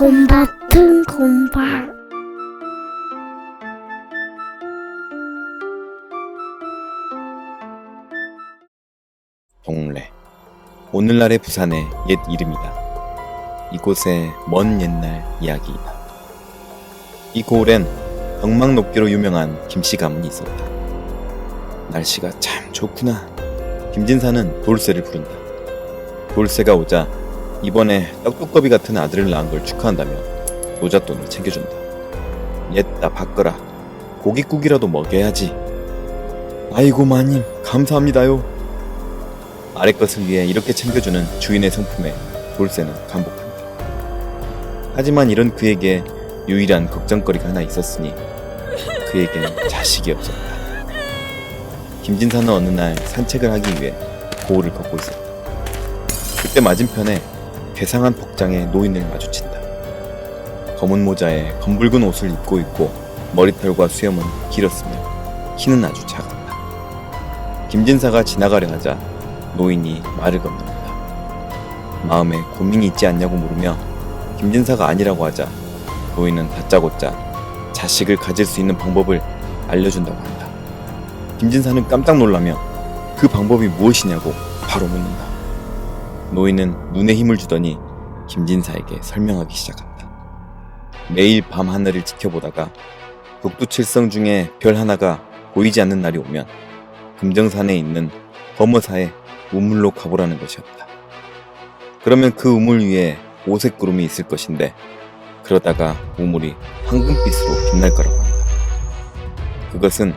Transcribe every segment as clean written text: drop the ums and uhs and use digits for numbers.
곰밭은 곰밭. 동래. 오늘날의 부산의 옛 이름이다. 이곳의 먼 옛날 이야기이다. 이 고을엔 덕망 높기로 유명한 김씨 가문이 있었다. 날씨가 참 좋구나. 김진사는 돌쇠를 부른다. 돌쇠가 오자 이번에 떡두꺼비 같은 아들을 낳은 걸 축하한다며 노잣돈을 챙겨준다. 옛다 바꿔라. 고깃국이라도 먹여야지. 아이고 마님 감사합니다요. 아래 것을 위해 이렇게 챙겨주는 주인의 성품에 돌쇠는 감복한다. 하지만 이런 그에게 유일한 걱정거리가 하나 있었으니 그에겐 자식이 없었다. 김진사는 어느 날 산책을 하기 위해 고을을 걷고 있었다. 그때 맞은편에 괴상한 복장의 노인을 마주친다. 검은 모자에 검붉은 옷을 입고 있고 머리털과 수염은 길었으며 키는 아주 작았다. 김진사가 지나가려 하자 노인이 말을 건넨다. 마음에 고민이 있지 않냐고 물으며 김진사가 아니라고 하자 노인은 다짜고짜 자식을 가질 수 있는 방법을 알려준다고 한다. 김진사는 깜짝 놀라며 그 방법이 무엇이냐고 바로 묻는다. 노인은 눈에 힘을 주더니 김진사에게 설명하기 시작한다. 매일 밤 하늘을 지켜보다가 북두칠성 중에 별 하나가 보이지 않는 날이 오면 금정산에 있는 범어사에 우물로 가보라는 것이었다. 그러면 그 우물 위에 오색 구름이 있을 것인데 그러다가 우물이 황금빛으로 빛날 거라고 한다. 그것은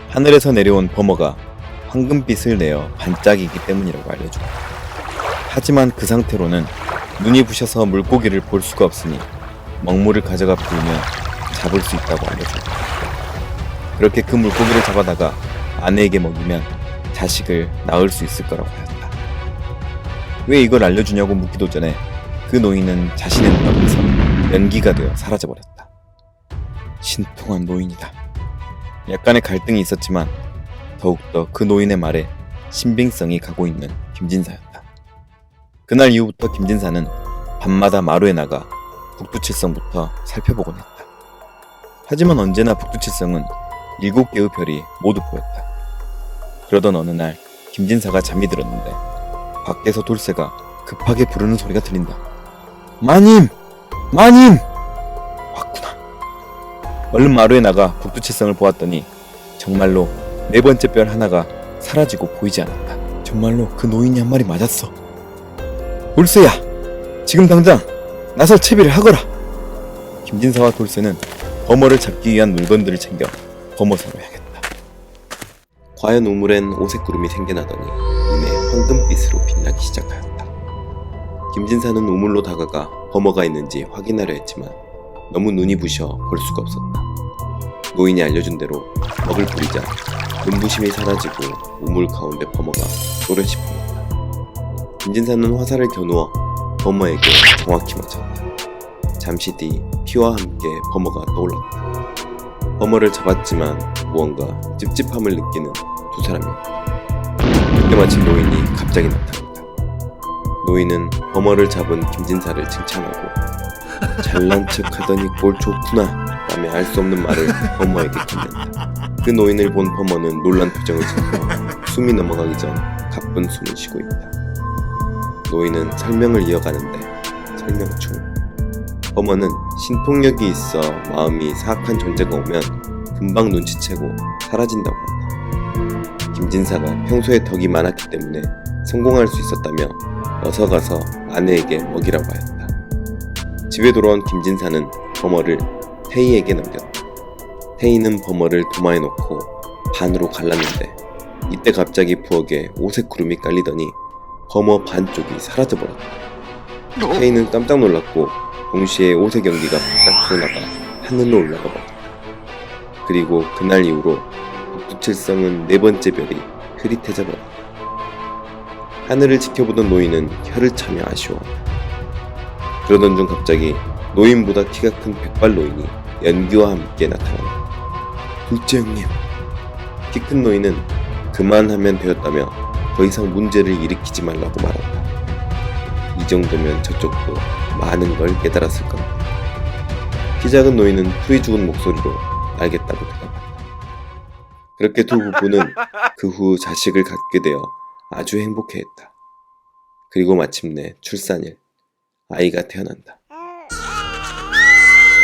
하늘에서 내려온 범어가 황금빛을 내어 반짝이기 때문이라고 알려주고, 하지만 그 상태로는 눈이 부셔서 물고기를 볼 수가 없으니 먹물을 가져가 부으면 잡을 수 있다고 알려주고, 그렇게 그 물고기를 잡아다가 아내에게 먹이면 자식을 낳을 수 있을 거라고 하였다. 왜 이걸 알려주냐고 묻기도 전에 그 노인은 자신의 눈앞에서 연기가 되어 사라져버렸다. 신통한 노인이다. 약간의 갈등이 있었지만 더욱더 그 노인의 말에 신빙성이 가고 있는 김진사였다. 그날 이후부터 김진사는 밤마다 마루에 나가 북두칠성부터 살펴보곤 했다. 하지만 언제나 북두칠성은 7개의 별이 모두 보였다. 그러던 어느 날 김진사가 잠이 들었는데 밖에서 돌쇠가 급하게 부르는 소리가 들린다. 마님! 마님! 왔구나. 얼른 마루에 나가 북두칠성을 보았더니 정말로 4번째 별 하나가 사라지고 보이지 않았다. 정말로 그 노인이 한 말이 맞았어. 돌쇠야! 지금 당장 나설 채비를 하거라! 김진사와 돌쇠는 범어를 잡기 위한 물건들을 챙겨 범어사로 향했다. 과연 우물엔 오색구름이 생겨나더니 이내 황금빛으로 빛나기 시작하였다. 김진사는 우물로 다가가 범어가 있는지 확인하려 했지만 너무 눈이 부셔 볼 수가 없었다. 노인이 알려준 대로 먹을 뿌리자 눈부심이 사라지고 우물 가운데 범어가 또렷이 보였다. 김진사는 화살을 겨누어 범어에게 정확히 맞췄다. 잠시 뒤 피와 함께 범어가 떠올랐다. 범어를 잡았지만 무언가 찝찝함을 느끼는 두 사람이었다. 그때 마침 노인이 갑자기 나타났다. 노인은 범어를 잡은 김진사를 칭찬하고 잘난 척하더니 꼴 좋구나 라며 알 수 없는 말을 범어에게 건넨다. 그 노인을 본 범어는 놀란 표정을 짓고 숨이 넘어가기 전 가쁜 숨을 쉬고 있다. 노인은 설명을 이어가는데 설명 중 범어는 신통력이 있어 마음이 사악한 존재가 오면 금방 눈치채고 사라진다고 한다. 김진사가 평소에 덕이 많았기 때문에 성공할 수 있었다며 어서 가서 아내에게 먹이라고 하였다. 집에 돌아온 김진사는 범어를 태희에게 넘겼다. 태희는 범어를 도마에 놓고 반으로 갈랐는데 이때 갑자기 부엌에 오색 구름이 깔리더니 범어 반쪽이 사라져버렸다. 태희는 깜짝 놀랐고 동시에 오색 연기가 딱 드러나가 하늘로 올라가 버렸다. 그리고 그날 이후로 북두칠성은 4번째 별이 흐릿해져 버렸다. 하늘을 지켜보던 노인은 혀를 차며 아쉬워한다. 그러던 중 갑자기 노인보다 키가 큰 백발 노인이 연기와 함께 나타난다. 둘째 형님. 키 큰 노인은 그만하면 되었다며 더 이상 문제를 일으키지 말라고 말한다. 이 정도면 저쪽도 많은 걸 깨달았을 겁니다. 키 작은 노인은 풀이 죽은 목소리로 알겠다고 대답한다. 그렇게 두 부부는 그 후 자식을 갖게 되어 아주 행복해했다. 그리고 마침내 출산일, 아이가 태어난다.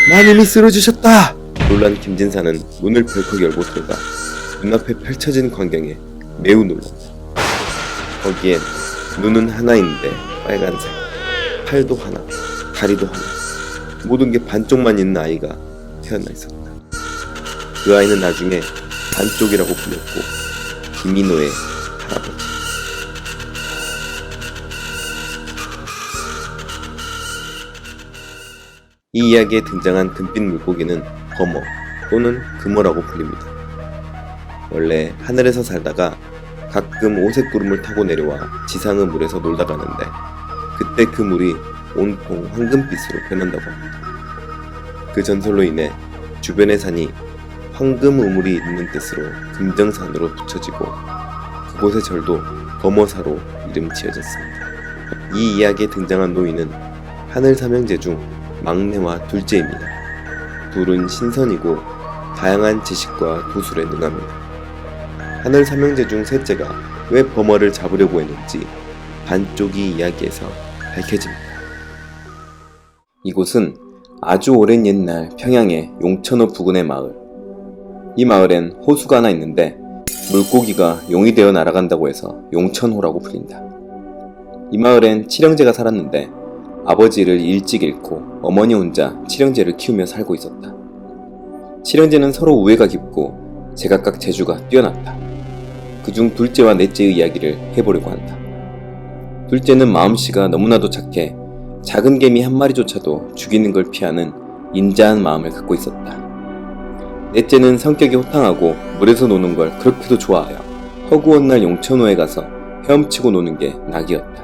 마님이 쓰러지셨다! 놀란 김진사는 문을 벌컥 열고 들어가 눈앞에 펼쳐진 광경에 매우 놀란다. 거기엔 눈은 하나인데 빨간색, 팔도 하나, 다리도 하나, 모든 게 반쪽만 있는 아이가 태어나 있었다. 그 아이는 나중에 반쪽이라고 불렸고 김인호의 할아버지. 이 이야기에 등장한 금빛 물고기는 거머 또는 금어라고 불립니다. 원래 하늘에서 살다가 가끔 오색 구름을 타고 내려와 지상의 물에서 놀다 가는데 그때 그 물이 온통 황금빛으로 변한다고 합니다. 그 전설로 인해 주변의 산이 황금 우물이 있는 뜻으로 금정산으로 붙여지고 그곳의 절도 거머사로 이름 지어졌습니다. 이 이야기에 등장한 노인은 하늘 삼형제 중 막내와 둘째입니다. 둘은 신선이고 다양한 지식과 도술에 능합니다. 하늘 삼형제 중 셋째가 왜 범어를 잡으려고 했는지 반쪽이 이야기에서 밝혀집니다. 이곳은 아주 오랜 옛날 평양의 용천호 부근의 마을. 이 마을엔 호수가 하나 있는데 물고기가 용이 되어 날아간다고 해서 용천호라고 불린다. 이 마을엔 칠형제가 살았는데 아버지를 일찍 잃고 어머니 혼자 칠형제를 키우며 살고 있었다. 칠형제는 서로 우애가 깊고 제각각 재주가 뛰어났다. 그중 둘째와 넷째의 이야기를 해보려고 한다. 둘째는 마음씨가 너무나도 착해 작은 개미 한 마리조차도 죽이는 걸 피하는 인자한 마음을 갖고 있었다. 넷째는 성격이 호탕하고 물에서 노는 걸 그렇게도 좋아하여 허구한 날 용천호에 가서 헤엄치고 노는 게 낙이었다.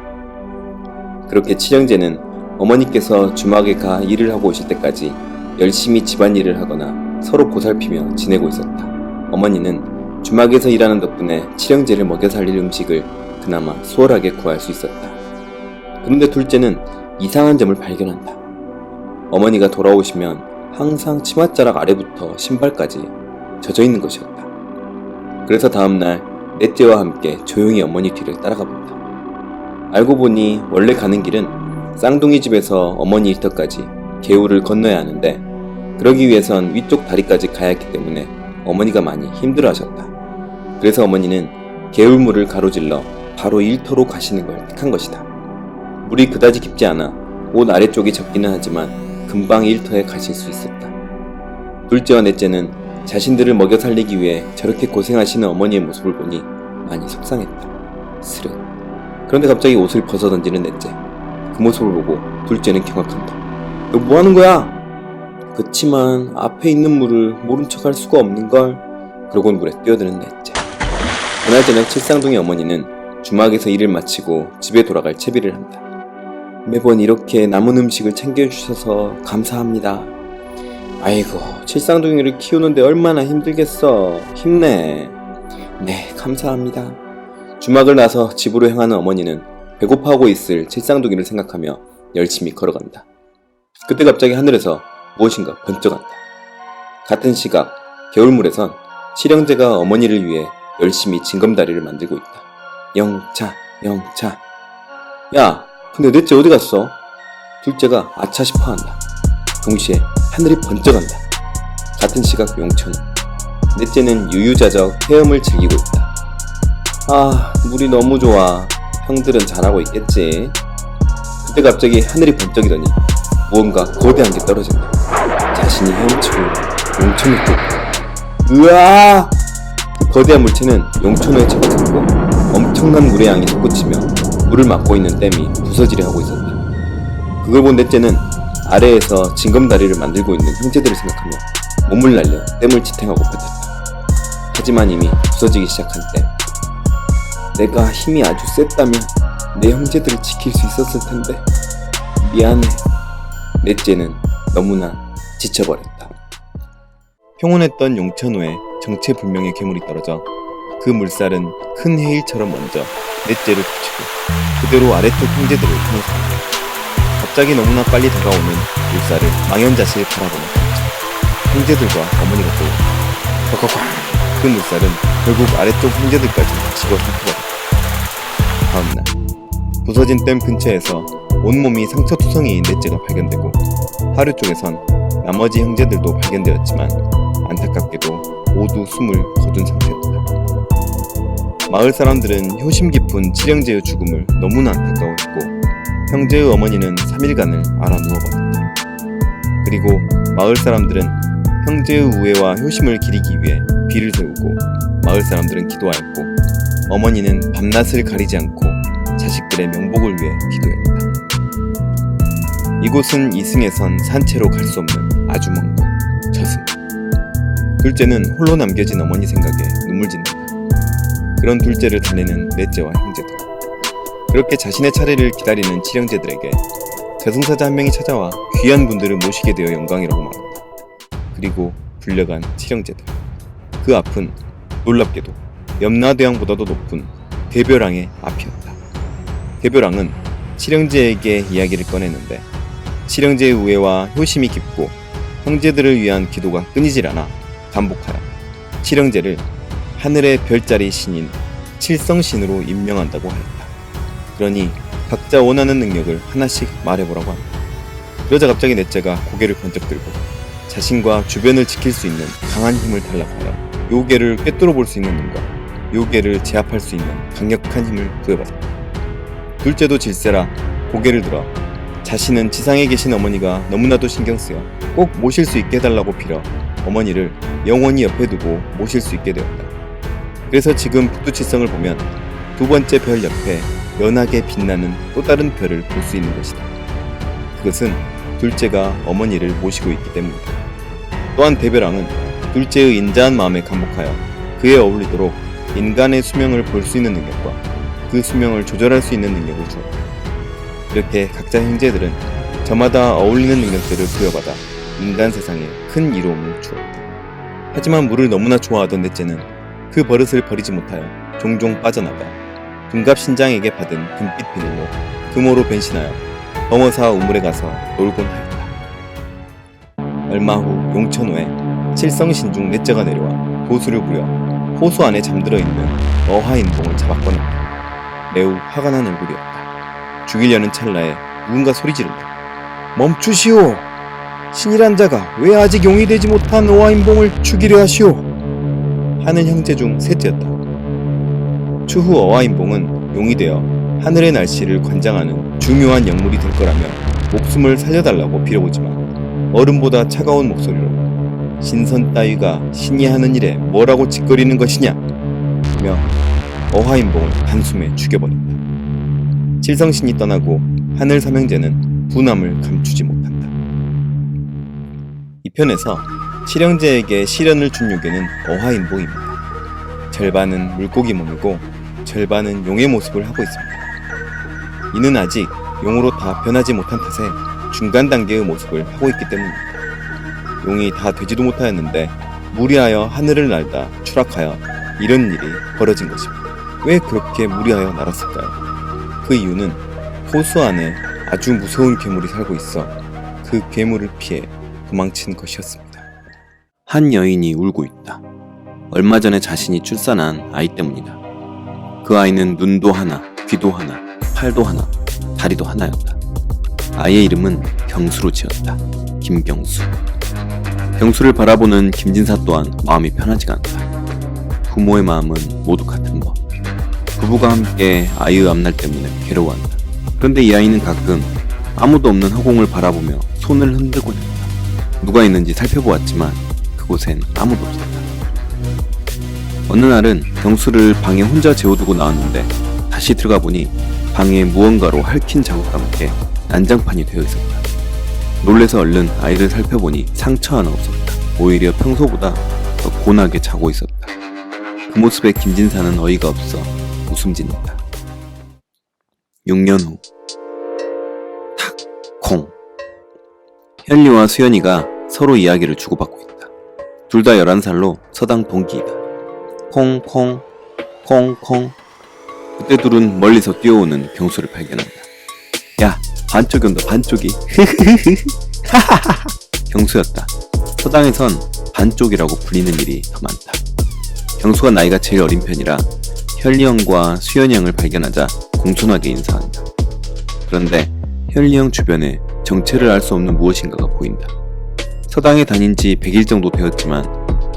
그렇게 칠형제는 어머니께서 주막에 가 일을 하고 오실 때까지 열심히 집안일을 하거나 서로 보살피며 지내고 있었다. 어머니는 주막에서 일하는 덕분에 칠형제를 먹여 살릴 음식을 그나마 수월하게 구할 수 있었다. 그런데 둘째는 이상한 점을 발견한다. 어머니가 돌아오시면 항상 치맛자락 아래부터 신발까지 젖어 있는 것이었다. 그래서 다음날 넷째와 함께 조용히 어머니 뒤를 따라가 본다. 알고 보니 원래 가는 길은 쌍둥이 집에서 어머니 일터까지 개울을 건너야 하는데 그러기 위해선 위쪽 다리까지 가야 했기 때문에 어머니가 많이 힘들어하셨다. 그래서 어머니는 개울물을 가로질러 바로 일터로 가시는 걸 택한 것이다. 물이 그다지 깊지 않아 옷 아래쪽이 젖기는 하지만 금방 일터에 가실 수 있었다. 둘째와 넷째는 자신들을 먹여 살리기 위해 저렇게 고생하시는 어머니의 모습을 보니 많이 속상했다. 스르. 그런데 갑자기 옷을 벗어던지는 넷째. 그 모습을 보고 둘째는 경악한다. 너 뭐하는 거야? 그치만 앞에 있는 물을 모른 척 할 수가 없는걸. 그러곤 물에 뛰어드는 넷째. 그날 저녁 칠쌍둥이 어머니는 주막에서 일을 마치고 집에 돌아갈 채비를 한다. 매번 이렇게 남은 음식을 챙겨주셔서 감사합니다. 아이고, 칠쌍둥이를 키우는데 얼마나 힘들겠어. 힘내. 네, 감사합니다. 주막을 나서 집으로 향하는 어머니는 배고파하고 있을 칠쌍둥이를 생각하며 열심히 걸어간다. 그때 갑자기 하늘에서 무엇인가 번쩍한다. 같은 시각 개울물에선 칠형제가 어머니를 위해 열심히 징검다리를 만들고 있다. 영차, 영차. 야, 근데 넷째 어디 갔어? 둘째가 아차 싶어한다. 동시에 하늘이 번쩍한다. 같은 시각 용천. 넷째는 유유자적 헤엄을 즐기고 있다. 아, 물이 너무 좋아. 형들은 잘하고 있겠지. 그때 갑자기 하늘이 번쩍이더니 무언가 거대한 게 떨어진다. 자신이 헤엄치고 용천을 뚫고. 으아! 그 거대한 물체는 용천호에 접근했고 엄청난 물의 양이 솟구치며 물을 막고 있는 댐이 부서지려 하고 있었다. 그걸 본 넷째는 아래에서 징검다리를 만들고 있는 형제들을 생각하며 몸을 날려 댐을 지탱하고 버텼다. 하지만 이미 부서지기 시작한 댐. 내가 힘이 아주 셌다면 내 형제들을 지킬 수 있었을 텐데 미안해. 넷째는 너무나 지쳐버렸다. 평온했던 용천호에 정체불명의 괴물이 떨어져 그 물살은 큰 해일처럼 먼저 넷째를 붙이고 그대로 아래쪽 형제들을 통해서 갑자기 너무나 빨리 다가오는 물살을 망연자실 바라보는 형제들과 어머니가 떠오르고 컥컥컥 그 물살은 결국 아래쪽 형제들까지 치고 훑어버렸다. 다음날 부서진 댐 근처에서 온몸이 상처투성이인 넷째가 발견되고 하류 쪽에선 나머지 형제들도 발견되었지만 안타깝게도 모두 숨을 거둔 상태였다. 마을 사람들은 효심 깊은 칠형제의 죽음을 너무나 안타까워했고 형제의 어머니는 3일간을 알아 누워버렸다. 그리고 마을 사람들은 형제의 우애와 효심을 기리기 위해 비를 세우고 마을 사람들은 기도하였고 어머니는 밤낮을 가리지 않고 자식들의 명복을 위해 기도했다. 이곳은 이승에선 산채로 갈 수 없는 아주 먼 곳, 저승. 둘째는 홀로 남겨진 어머니 생각에 눈물 짓는다. 그런 둘째를 달래는 넷째와 형제들. 그렇게 자신의 차례를 기다리는 칠형제들에게 저승사자 한 명이 찾아와 귀한 분들을 모시게 되어 영광이라고 말한다. 그리고 불려간 칠형제들. 그 앞은 놀랍게도 염라대왕보다도 높은 대별왕의 앞이었다. 대별왕은 칠형제에게 이야기를 꺼내는데 칠형제의 우애와 효심이 깊고 형제들을 위한 기도가 끊이질 않아 간복하여 칠형제를 하늘의 별자리 신인 칠성신으로 임명한다고 하였다. 그러니 각자 원하는 능력을 하나씩 말해보라고 합니다. 그러자 갑자기 넷째가 고개를 번쩍 들고 자신과 주변을 지킬 수 있는 강한 힘을 달라고 하여 요괴를 꿰뚫어 볼 수 있는 눈과 요괴를 제압할 수 있는 강력한 힘을 부여받았다. 둘째도 질세라 고개를 들어 자신은 지상에 계신 어머니가 너무나도 신경쓰여 꼭 모실 수 있게 해달라고 빌어 어머니를 영원히 옆에 두고 모실 수 있게 되었다. 그래서 지금 북두칠성을 보면 두 번째 별 옆에 연하게 빛나는 또 다른 별을 볼 수 있는 것이다. 그것은 둘째가 어머니를 모시고 있기 때문이다. 또한 대별왕은 둘째의 인자한 마음에 감복하여 그에 어울리도록 인간의 수명을 볼 수 있는 능력과 그 수명을 조절할 수 있는 능력을 주었다. 이렇게 각자 형제들은 저마다 어울리는 능력들을 부여받아 인간 세상에 큰 이로움을 주었다. 하지만 물을 너무나 좋아하던 넷째는 그 버릇을 버리지 못하여 종종 빠져나가 둔갑신장에게 받은 금빛 비늘로 금호로 변신하여 범어사 우물에 가서 놀곤 하였다. 얼마 후 용천호에 칠성신중 넷째가 내려와 도수를 부려 호수 안에 잠들어 있는 어화인봉을 잡았거늘 매우 화가 난 얼굴이었다. 죽이려는 찰나에 누군가 소리 지른다. 멈추시오! 신이란 자가 왜 아직 용이 되지 못한 어화인봉을 죽이려 하시오? 하는 형제 중 셋째였다. 추후 어화인봉은 용이 되어 하늘의 날씨를 관장하는 중요한 역물이 될 거라며 목숨을 살려달라고 빌어보지만 어른보다 차가운 목소리로 신선 따위가 신이 하는 일에 뭐라고 짓거리는 것이냐? 며 어화인봉을 단숨에 죽여버린다. 칠성신이 떠나고 하늘 삼형제는 분함을 감추지 못한다. 이 편에서 칠형제에게 시련을 준 요괴는 어화인봉입니다. 절반은 물고기 몸이고 절반은 용의 모습을 하고 있습니다. 이는 아직 용으로 다 변하지 못한 탓에 중간 단계의 모습을 하고 있기 때문입니다. 용이 다 되지도 못하였는데 무리하여 하늘을 날다 추락하여 이런 일이 벌어진 것입니다. 왜 그렇게 무리하여 날았을까요? 그 이유는 호수 안에 아주 무서운 괴물이 살고 있어 그 괴물을 피해 도망친 것이었습니다. 한 여인이 울고 있다. 얼마 전에 자신이 출산한 아이 때문이다. 그 아이는 눈도 하나, 귀도 하나, 팔도 하나, 다리도 하나였다. 아이의 이름은 경수로 지었다. 김경수. 경수를 바라보는 김진사 또한 마음이 편하지가 않다. 부모의 마음은 모두 같은 법. 부부가 함께 아이의 앞날 때문에 괴로워한다. 그런데 이 아이는 가끔 아무도 없는 허공을 바라보며 손을 흔들곤 했다. 누가 있는지 살펴보았지만 그곳엔 아무도 없었다. 어느 날은 경수를 방에 혼자 재워두고 나왔는데 다시 들어가 보니 방에 무언가로 핥힌 자국과 함께 난장판이 되어 있었다. 놀래서 얼른 아이를 살펴보니 상처 하나 없었다. 오히려 평소보다 더 곤하게 자고 있었다. 그 모습에 김진사는 어이가 없어 웃음 짓는다. 6년 후 탁! 콩! 현리와 수연이가 서로 이야기를 주고받고 있다. 둘 다 11살로 서당 동기이다. 콩콩 콩콩. 그때 둘은 멀리서 뛰어오는 경수를 발견한다. 야, 반쪽이 온다, 반쪽이. 경수였다. 서당에선 반쪽이라고 불리는 일이 더 많다. 경수가 나이가 제일 어린 편이라 현리 형과 수연이 형을 발견하자 공손하게 인사한다. 그런데 현리 형 주변에 정체를 알 수 없는 무엇인가가 보인다. 서당에 다닌 지 100일 정도 되었지만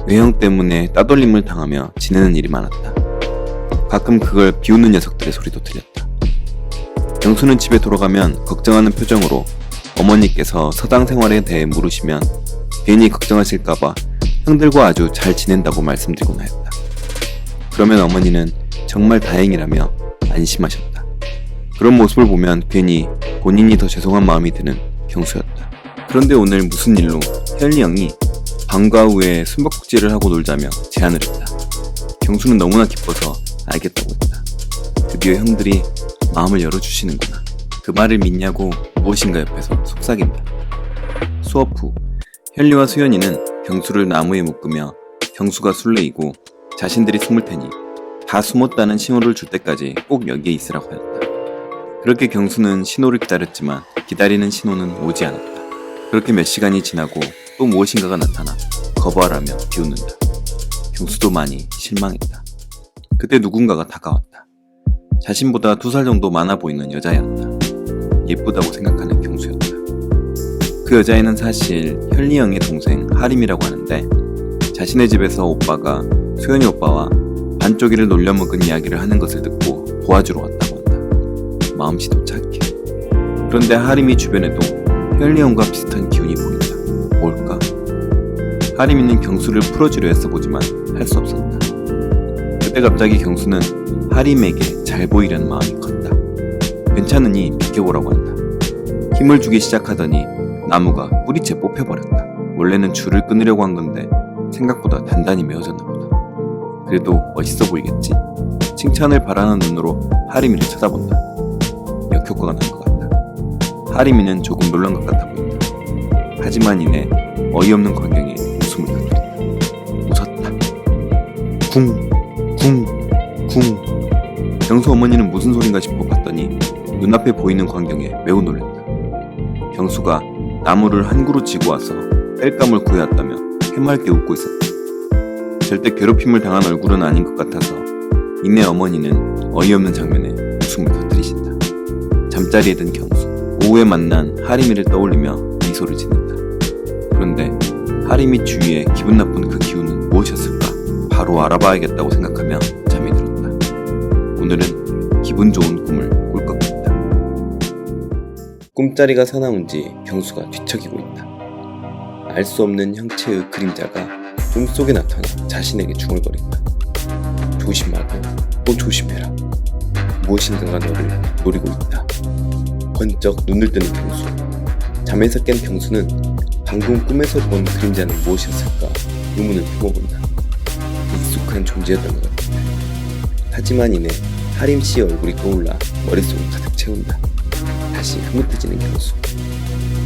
외형 때문에 따돌림을 당하며 지내는 일이 많았다. 가끔 그걸 비웃는 녀석들의 소리도 들렸다. 경수는 집에 돌아가면 걱정하는 표정으로 어머니께서 서당 생활에 대해 물으시면 괜히 걱정하실까봐 형들과 아주 잘 지낸다고 말씀드리곤 하였다. 그러면 어머니는 정말 다행이라며 안심하셨다. 그런 모습을 보면 괜히 본인이 더 죄송한 마음이 드는 경수였다. 그런데 오늘 무슨 일로 현리 형이 방과 후에 숨바꼭질을 하고 놀자며 제안을 했다. 경수는 너무나 기뻐서 알겠다고 했다. 드디어 형들이 마음을 열어주시는구나. 그 말을 믿냐고 무엇인가 옆에서 속삭인다. 수업 후 현리와 수연이는 경수를 나무에 묶으며 경수가 술래이고 자신들이 숨을 테니 다 숨었다는 신호를 줄 때까지 꼭 여기에 있으라고 하였다. 그렇게 경수는 신호를 기다렸지만 기다리는 신호는 오지 않았다. 그렇게 몇 시간이 지나고 또 무엇인가가 나타나 거부하라며 비웃는다. 경수도 많이 실망했다. 그때 누군가가 다가왔다. 자신보다 2살 정도 많아 보이는 여자였다. 예쁘다고 생각하는 경수였다. 그 여자애는 사실 현리 형의 동생 하림이라고 하는데 자신의 집에서 오빠가 수연이 오빠와 반쪽이를 놀려먹은 이야기를 하는 것을 듣고 도와주러 왔다고 한다. 마음씨도 착해. 그런데 하림이 주변에도 현리 형과 비슷한 기운이 보인다. 뭘까? 하림이는 경수를 풀어주려 했어보지만 할 수 없었다. 그때 갑자기 경수는 하림에게 잘 보이려는 마음이 컸다. 괜찮으니 비켜보라고 한다. 힘을 주기 시작하더니 나무가 뿌리채 뽑혀버렸다. 원래는 줄을 끊으려고 한 건데 생각보다 단단히 메어졌나 보다. 그래도 멋있어 보이겠지? 칭찬을 바라는 눈으로 하림이를 쳐다본다. 역효과가 난 것 같다. 하림이는 조금 놀란 것 같아 보인다. 하지만 이내 어이없는 광경에 웃음을 터뜨린다. 웃었다. 쿵, 쿵, 쿵. 경수 어머니는 무슨 소린가 싶어 봤더니 눈앞에 보이는 광경에 매우 놀랐다. 경수가 나무를 한 그루 쥐고 와서 땔감을 구해왔다며 해맑게 웃고 있었다. 절대 괴롭힘을 당한 얼굴은 아닌 것 같아서 이내 어머니는 어이없는 장면에 웃음을 터뜨리신다. 잠자리에 든 경수, 오후에 만난 하림이를 떠올리며 미소를 짓는다. 그런데 하림이 주위에 기분 나쁜 그 기운은 무엇이었을까? 바로 알아봐야겠다고 생각하며 잠이 들었다. 오늘은 기분 좋은 꿈을 꿀 것 같다. 꿈자리가 사나운지 경수가 뒤척이고 있다. 알 수 없는 형체의 그림자가 꿈속에 나타나 자신에게 중얼거린다. 조심하고 또 조심해라. 무엇인가가 너를 노리고 있다. 번쩍 눈을 뜨는 경수. 잠에서 깬 경수는 방금 꿈에서 본 그림자는 무엇이었을까 의문을 품어본다. 익숙한 존재였던 것 같다. 하지만 이내 하림씨의 얼굴이 떠올라 머릿속을 가득 채운다. 다시 흐뭇해지는 경수.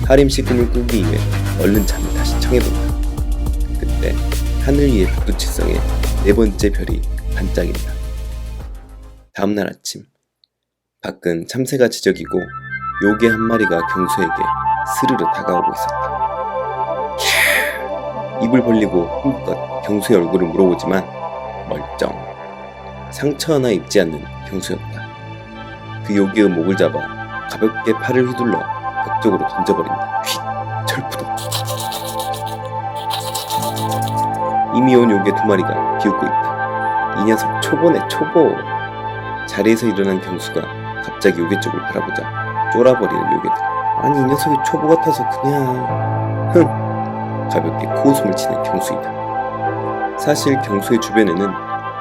하림씨 꿈을 꾸기 위해 얼른 잠을 다시 청해본다. 그때 하늘 위의 북두칠성에 4번째 별이 반짝인다. 다음날 아침, 밖은 참새가 지저귀고 요괴 한 마리가 경수에게 스르르 다가오고 있었다. 캬! 입을 벌리고 힘껏 경수의 얼굴을 물어보지만 멀쩡. 상처 하나 입지 않는 경수였다. 그 요괴의 목을 잡아 가볍게 팔을 휘둘러 벽 쪽으로 던져버린다. 휙! 철푸덕. 이미 온 요괴 2마리가 비웃고 있다. 이 녀석 초보네, 초보. 자리에서 일어난 경수가 갑자기 요괴 쪽을 바라보자 쫄아버리는 요괴들. 아니, 이 녀석이 초보 같아서 그냥... 흥! 가볍게 코웃음을 치는 경수이다. 사실 경수의 주변에는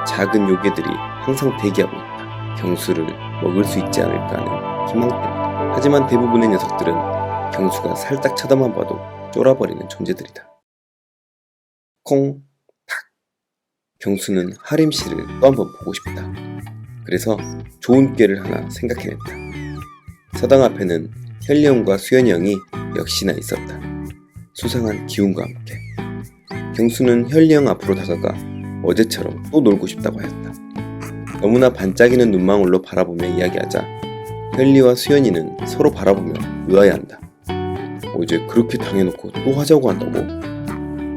작은 요괴들이 항상 대기하고 있다. 경수를 먹을 수 있지 않을까 하는 희망 때문에. 하지만 대부분의 녀석들은 경수가 살짝 쳐다만 봐도 쫄아버리는 존재들이다. 콩! 탁! 경수는 하림씨를 또 한번 보고 싶다. 그래서 좋은 꾀를 하나 생각해냈다. 서당 앞에는 현리 형과 수연이 형이 역시나 있었다. 수상한 기운과 함께. 경수는 현리 형 앞으로 다가가 어제처럼 또 놀고 싶다고 하였다. 너무나 반짝이는 눈망울로 바라보며 이야기하자 현리와 수연이는 서로 바라보며 의아해한다. 어제 그렇게 당해놓고 또 하자고 한다고?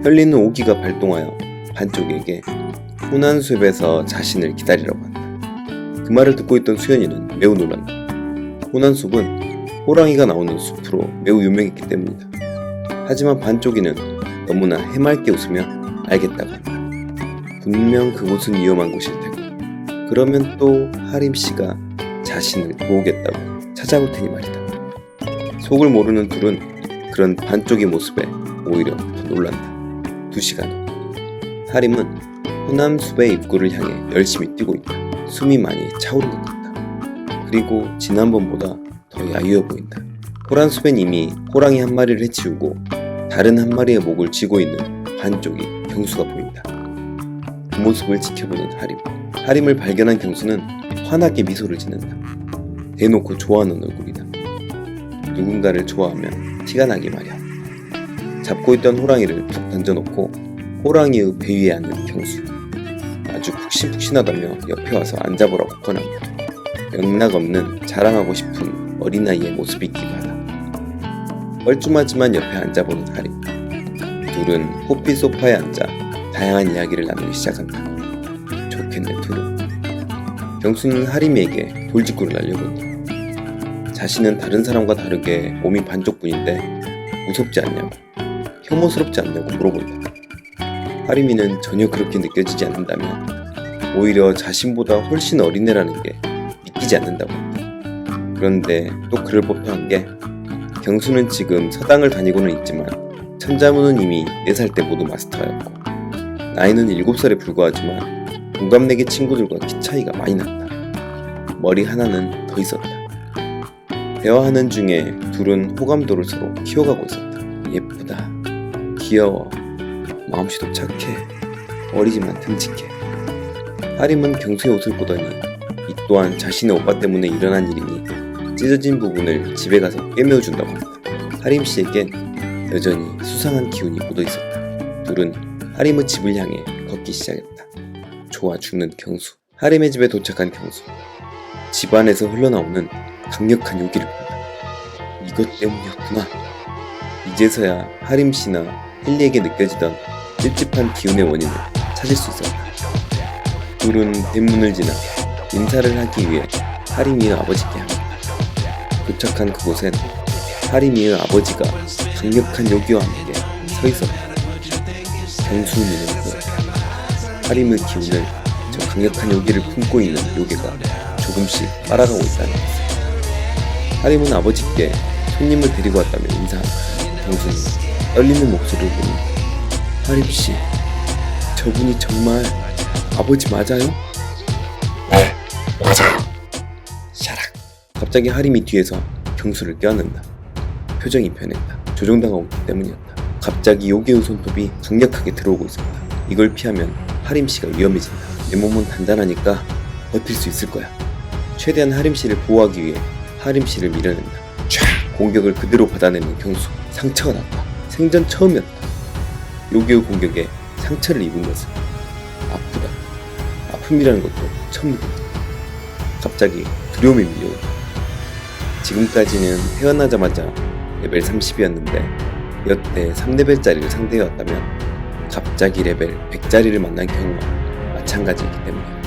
혈리는 오기가 발동하여 반쪽에게 호난숲에서 자신을 기다리라고 한다. 그 말을 듣고 있던 수연이는 매우 놀란다. 호난숲은 호랑이가 나오는 숲으로 매우 유명했기 때문이다. 하지만 반쪽이는 너무나 해맑게 웃으며 알겠다고 한다. 분명 그곳은 위험한 곳일 테고, 그러면 또 하림씨가 자신을 도우겠다고 찾아올 테니 말이다. 속을 모르는 둘은 그런 반쪽의 모습에 오히려 더 놀란다. 2시간 후 하림은 호남숲의 입구를 향해 열심히 뛰고 있다. 숨이 많이 차오른 것 같다. 그리고 지난번보다 더 야유어 보인다. 호란숲엔 이미 호랑이 한 마리를 해치우고 다른 한 마리의 목을 쥐고 있는 반쪽이 경수가 보인다. 그 모습을 지켜보는 하림을 발견한 경수는 환하게 미소를 짓는다. 대놓고 좋아하는 얼굴이다. 누군가를 좋아하면 티가 나기 마련. 잡고 있던 호랑이를 툭 던져놓고 호랑이의 배 위에 앉는 경수. 아주 푹신푹신하다며 옆에 와서 앉아보라고 권한다. 맥락없는 자랑하고 싶은 어린아이의 모습이기도 하다. 뻘쭘하지만 옆에 앉아보는 하림. 둘은 호피 소파에 앉아 다양한 이야기를 나누기 시작한다. 좋겠네 둘은. 경수는 하림에게 돌직구를 날려본다. 자신은 다른 사람과 다르게 몸이 반쪽뿐인데 무섭지 않냐고, 혐오스럽지 않냐고 물어본다. 하림이는 전혀 그렇게 느껴지지 않는다며 오히려 자신보다 훨씬 어린애라는 게 믿기지 않는다고 한다. 그런데 또 그럴 법도 한 게 경수는 지금 서당을 다니고는 있지만 천자문은 이미 4살 때 모두 마스터였고 나이는 7살에 불과하지만 동갑내기 친구들과 키 차이가 많이 났다. 머리 하나는 더 있었다. 대화하는 중에 둘은 호감도를 서로 키워가고 있었다. 예쁘다, 귀여워, 마음씨도 착해, 어리지만 듬직해. 하림은 경수의 옷을 보더니 이 또한 자신의 오빠 때문에 일어난 일이니 찢어진 부분을 집에 가서 꿰매어준다고 한다. 하림씨에겐 여전히 수상한 기운이 묻어 있었다. 둘은 하림의 집을 향해 걷기 시작했다. 좋아 죽는 경수. 하림의 집에 도착한 경수. 집 안에서 흘러나오는 강력한 요기를 본다. 이것 때문이었구나. 이제서야 하림씨나 헨리에게 느껴지던 찝찝한 기운의 원인을 찾을 수 있었다. 둘은 대문을 지나 인사를 하기 위해 하림이의 아버지께 합니다. 도착한 그곳엔 하림이의 아버지가 강력한 요기와 함께 서 있었다. 경수님은 하림의 기운을 저 강력한 요기를 품고 있는 요괴가 조금씩 빨아가고 있다는 것을. 하림은 아버지께 손님을 데리고 왔다며 인사한다. 경수는 떨리는 목소리를 보니 하림씨, 저분이 정말 아버지 맞아요? 네, 맞아요. 샤락. 갑자기 하림이 뒤에서 경수를 껴안는다. 표정이 변했다. 조종당하고 있기 때문이었다. 갑자기 요괴의 손톱이 강력하게 들어오고 있었다. 이걸 피하면 하림씨가 위험해진다. 내 몸은 단단하니까 버틸 수 있을 거야. 최대한 하림씨를 보호하기 위해 하림씨를 밀어낸다. 촤! 공격을 그대로 받아내는 경수. 상처가 났다. 생전 처음이었다. 요괴의 공격에 상처를 입은 것은 아프다. 아픔이라는 것도 처음 느꼈다. 갑자기 두려움이 밀려온다. 지금까지는 태어나자마자 레벨 30이었는데 여태 3레벨짜리를 상대해왔다면 갑자기 레벨 100짜리를 만난 경우와 마찬가지이기 때문이다.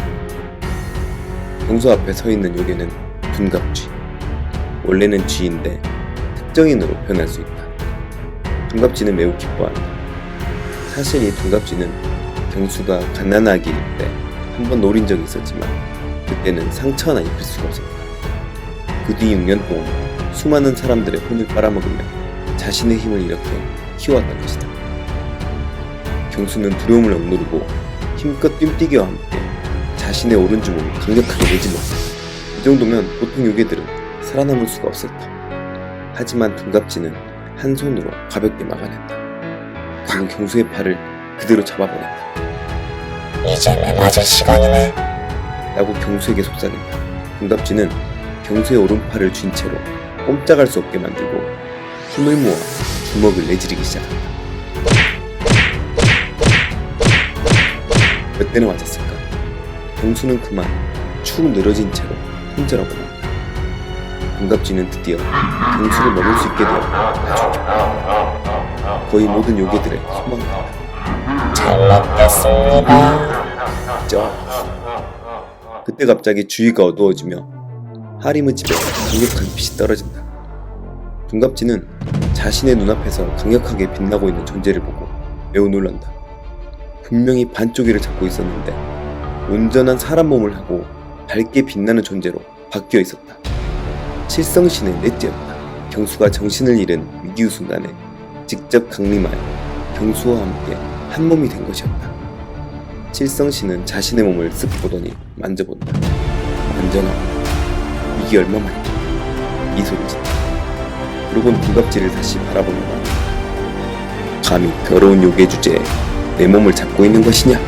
경수 앞에 서 있는 요괴는 둔갑쥐. 원래는 쥐인데 특정인으로 변할 수 있다. 둔갑쥐는 매우 기뻐한다. 사실 이 둔갑쥐는 경수가 갓난아기일 때 한 번 노린 적이 있었지만 그때는 상처 하나 입힐 수가 없었다. 그 뒤 6년 동안 수많은 사람들의 혼을 빨아먹으며 자신의 힘을 이렇게 키워왔던 것이다. 경수는 두려움을 억누르고 힘껏 뜀뛰기와 함께 자신의 오른주먹을 강력하게 내질렀다. 이 정도면 보통 요괴들은 살아남을 수가 없었다. 하지만 둔갑쥐는 한 손으로 가볍게 막아낸다. 그리고 경수의 팔을 그대로 잡아버린다. 이제 매 맞을 시간이네. 라고 경수에게 속삭인다. 둔갑쥐는 경수의 오른팔을 쥔 채로 꼼짝할 수 없게 만들고 힘을 모아 주먹을 내지르기 시작한다. 몇 대나 맞았을까? 경수는 그만 축 늘어진 채로 혼자라고 한다. 둔갑쥐는 드디어 경수를 먹을 수 있게 되어 아주 거의 모든 요괴들의 소망이다. 잘 먹겠습니다. 그때 갑자기 주위가 어두워지며 하림의 집에 강력한 빛이 떨어진다. 둔갑지는 자신의 눈앞에서 강력하게 빛나고 있는 존재를 보고 매우 놀란다. 분명히 반쪽이를 잡고 있었는데 온전한 사람 몸을 하고 밝게 빛나는 존재로 바뀌어 있었다. 칠성신의 넷째였다. 경수가 정신을 잃은 위기의 순간에 직접 강림하여 경수와 함께 한 몸이 된 것이었다. 칠성신은 자신의 몸을 쓱 보더니 만져본다. 완전하고 이게 얼마만이냐 이 소리를 짓다. 그러곤 둔갑지를 다시 바라보는다. 감히 더러운 요괴 주제에 내 몸을 잡고 있는 것이냐?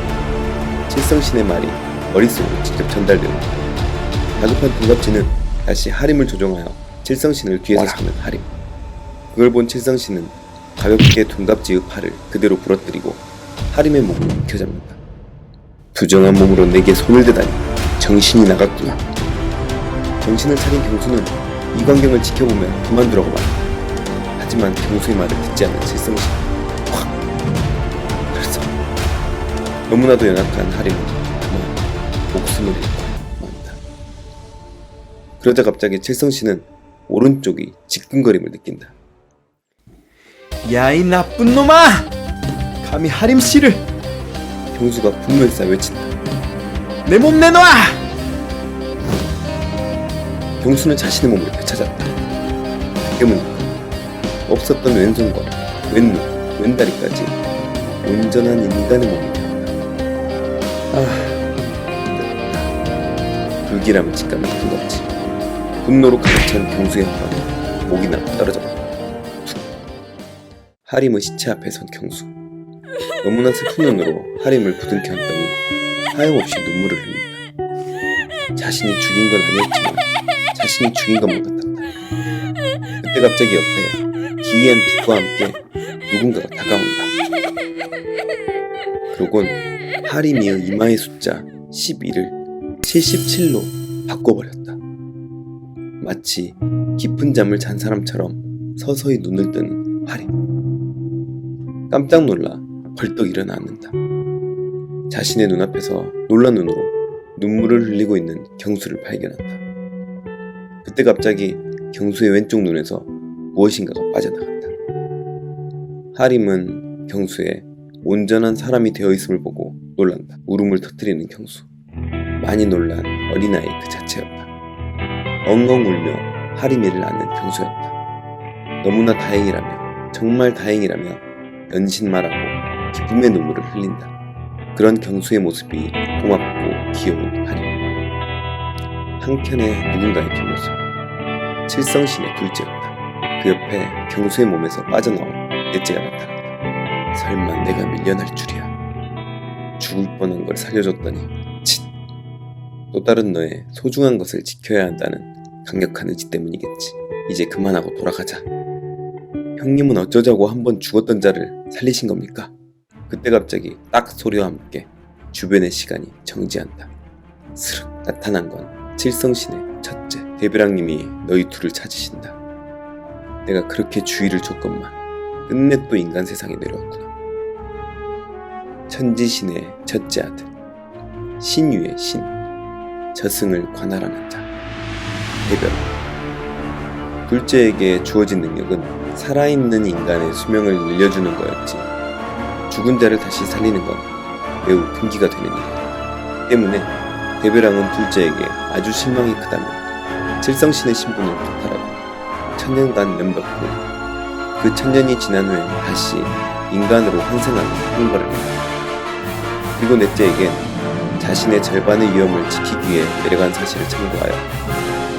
칠성신의 말이 머릿속으로 직접 전달되는다. 다급한 둔갑지는 다시 하림을 조종하여 칠성신을 뒤에서 잡는 하림. 그걸 본 칠성신은 가볍게 둔갑지의 팔을 그대로 부러뜨리고 하림의 목을 움켜잡는다. 부정한 몸으로 내게 손을 대다니 정신이 나갔구나. 정신을 차린 경수는 이 광경을 지켜보며 그만두라고 말한다. 하지만 경수의 말을 듣지 않는 칠성신. 확! 그래서 너무나도 연약한 하림은 그만 목숨을 잃고 만다. 그러자 갑자기 칠성신은 오른쪽이 지끈거림을 느낀다. 야, 이 나쁜 놈아! 감히 하림씨를! 경수가 분노에 외친다. 내 몸 내놔! 경수는 자신의 몸을 되찾았다. 때문에 없었던 왼손과 왼눈, 왼다리까지 온전한 인간의 몸이 되었다. 힘들었다. 불길함을 직감한 둔갑지. 분노로 가득 찬 경수의 혀가 목이 나고 떨어져버렸다. 하림의 시체 앞에 선 경수. 너무나 슬픈 눈으로 하림을 부둥켜 안더니 하염없이 눈물을 흘린다. 자신이 죽인 건 아니었지만 자신이 죽인 것만 같았다. 그때 갑자기 옆에 기이한 빛과 함께 누군가가 다가온다. 그러곤 하림이의 이마의 숫자 12를 77로 바꿔버렸다. 마치 깊은 잠을 잔 사람처럼 서서히 눈을 뜨는 하림. 깜짝 놀라 벌떡 일어났는다. 자신의 눈앞에서 놀란 눈으로 눈물을 흘리고 있는 경수를 발견한다. 그때 갑자기 경수의 왼쪽 눈에서 무엇인가가 빠져나간다. 하림은 경수의 온전한 사람이 되어 있음을 보고 놀란다. 울음을 터뜨리는 경수. 많이 놀란 어린아이 그 자체였다. 엉엉 울며 하림이를 안는 경수였다. 너무나 다행이라며, 정말 다행이라며 연신말하고 기쁨의 눈물을 흘린다. 그런 경수의 모습이 고맙고 귀여운 하림. 한켠에 누군가의 뒷모습. 칠성신의 둘째였다. 그 옆에 경수의 몸에서 빠져나온 넷째가 나타났다. 설마 내가 밀려날 줄이야. 죽을 뻔한 걸 살려줬더니 칫. 또 다른 너의 소중한 것을 지켜야 한다는 강력한 의지 때문이겠지. 이제 그만하고 돌아가자. 형님은 어쩌자고 한번 죽었던 자를 살리신 겁니까? 그때 갑자기 딱 소리와 함께 주변의 시간이 정지한다. 스르륵 나타난 건 칠성신의 첫째. 대비랑님이 너희 둘을 찾으신다. 내가 그렇게 주의를 줬건만 끝내 또 인간 세상에 내려왔구나. 천지신의 첫째 아들, 신유의 신, 저승을 관할하는 자, 대비랑. 둘째에게 주어진 능력은 살아있는 인간의 수명을 늘려주는 거였지 죽은 자를 다시 살리는 건 매우 금기가 되는 일이었다. 때문에 대비랑은 둘째에게 아주 실망이 크다며 칠성신의 신분을 박탈하고 천년간 면박고 그 천년이 지난 후에 다시 인간으로 환생하는 행발을 했다. 그리고 넷째에겐 자신의 절반의 위험을 지키기 위해 내려간 사실을 참고하여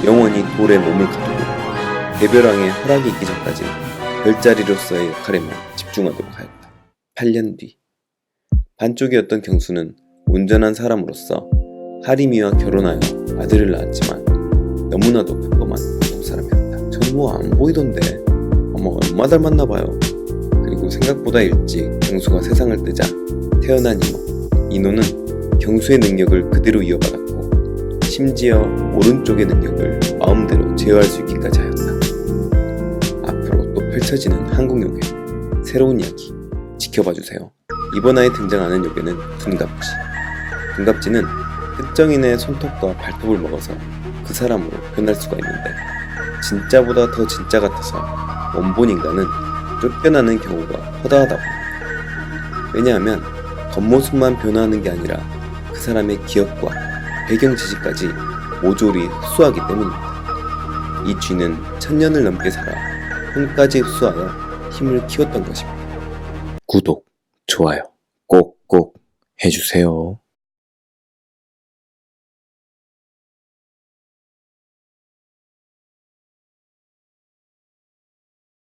영원히 돌에 몸을 가두고 대별왕의 허락이 있기 전까지 별자리로서의 역할에만 집중하도록 하였다. 8년 뒤 반쪽이었던 경수는 온전한 사람으로서 하림이와 결혼하여 아들을 낳았지만 너무나도 평범한 보통 사람이었다. 전 뭐 안 보이던데 아마 엄마 닮았나봐요. 그리고 생각보다 일찍 경수가 세상을 뜨자 태어난 이노는 경수의 능력을 그대로 이어받았고 심지어 오른쪽의 능력을 마음대로 제어할 수 있기까지 하였다. 앞으로 또 펼쳐지는 한국역의 새로운 이야기 지켜봐주세요. 이번 화에 등장하는 요괴는 둔갑지. 둔갑지는 특정인의 손톱과 발톱을 먹어서 그 사람으로 변할 수가 있는데 진짜보다 더 진짜 같아서 원본 인간은 쫓겨나는 경우가 허다하다고 합니다. 왜냐하면 겉모습만 변화하는 게 아니라 그 사람의 기억과 배경 지식까지 모조리 흡수하기 때문입니다. 이 쥐는 1000년을 넘게 살아 혼까지 흡수하여 힘을 키웠던 것입니다. 구독, 좋아요 꼭꼭 해주세요.